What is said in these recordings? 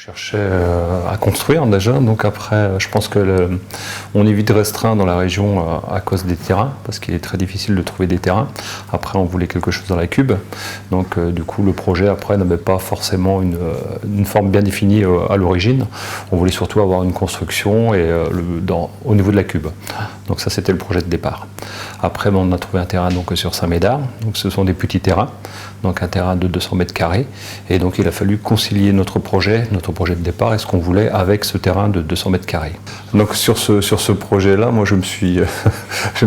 cherchait à construire déjà, donc après je pense que on est vite restreint dans la région à cause des terrains, parce qu'il est très difficile de trouver des terrains. Après on voulait quelque chose dans la Cube, donc du coup le projet après n'avait pas forcément une forme bien définie à l'origine. On voulait surtout avoir une construction et au niveau de la Cube. Donc ça c'était le projet de départ. Après on a trouvé un terrain donc sur Saint-Médard, donc ce sont des petits terrains, donc un terrain de 200 mètres carrés, et donc il a fallu concilier notre projet de départ et ce qu'on voulait avec ce terrain de 200 mètres carrés. Donc sur ce projet-là, moi je me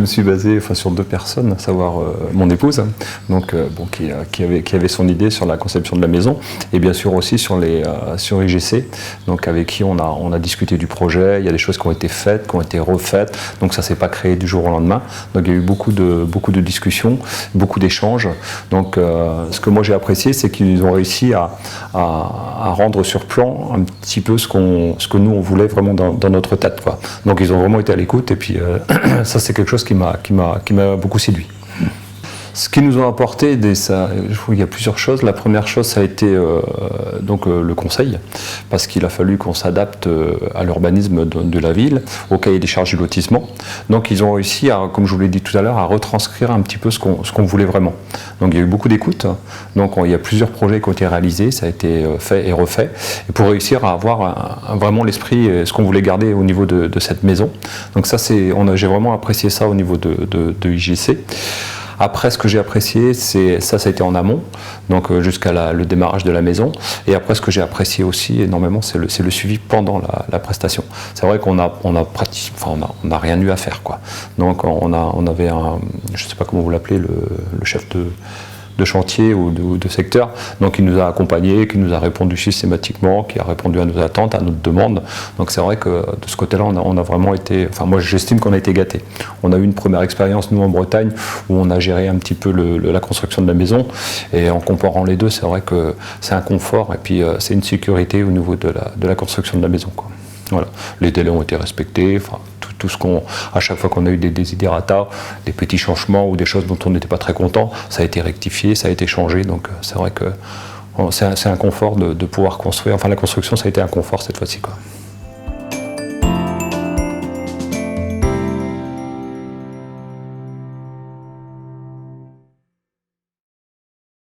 suis basé sur deux personnes, à savoir mon épouse, donc, qui avait son idée sur la conception de la maison, et bien sûr aussi sur IGC, donc avec qui on a discuté du projet. Il y a des choses qui ont été faites, qui ont été refaites, donc ça ne s'est pas créé du jour au lendemain. Donc il y a eu beaucoup de discussions, beaucoup d'échanges. Donc ce que moi j'ai apprécié, c'est qu'ils ont réussi à rendre sur plan un petit peu ce que nous on voulait vraiment dans notre tête, quoi. Donc ils ont vraiment été à l'écoute, et puis ça c'est quelque chose qui m'a beaucoup séduit. Ce qu'ils nous ont apporté, il y a plusieurs choses. La première chose, ça a été le conseil, parce qu'il a fallu qu'on s'adapte à l'urbanisme de la ville, au cahier des charges du lotissement. Donc ils ont réussi, comme je vous l'ai dit tout à l'heure, à retranscrire un petit peu ce qu'on voulait vraiment. Donc il y a eu beaucoup d'écoute. Donc il y a plusieurs projets qui ont été réalisés, ça a été fait et refait, et pour réussir à avoir vraiment l'esprit, ce qu'on voulait garder au niveau de cette maison. Donc ça, j'ai vraiment apprécié ça au niveau de IGC. Après, ce que j'ai apprécié, ça a été en amont, donc jusqu'à le démarrage de la maison. Et après, ce que j'ai apprécié aussi énormément, c'est le suivi pendant la prestation. C'est vrai qu'on n'a rien eu à faire, quoi. Donc on avait je ne sais pas comment vous l'appelez, le chef de chantier ou de secteur, donc il nous a accompagnés, qui nous a répondu systématiquement, qui a répondu à nos attentes, à notre demande. Donc c'est vrai que de ce côté-là, on a vraiment été, moi j'estime qu'on a été gâtés. On a eu une première expérience, nous en Bretagne, où on a géré un petit peu la construction de la maison, et en comparant les deux, c'est vrai que c'est un confort, et puis c'est une sécurité au niveau de la construction de la maison, quoi. Voilà. Les délais ont été respectés, tout ce à chaque fois qu'on a eu des desiderata, des petits changements ou des choses dont on n'était pas très content, ça a été rectifié, ça a été changé. Donc c'est vrai que c'est un confort de pouvoir construire. Enfin, la construction, ça a été un confort cette fois-ci, quoi.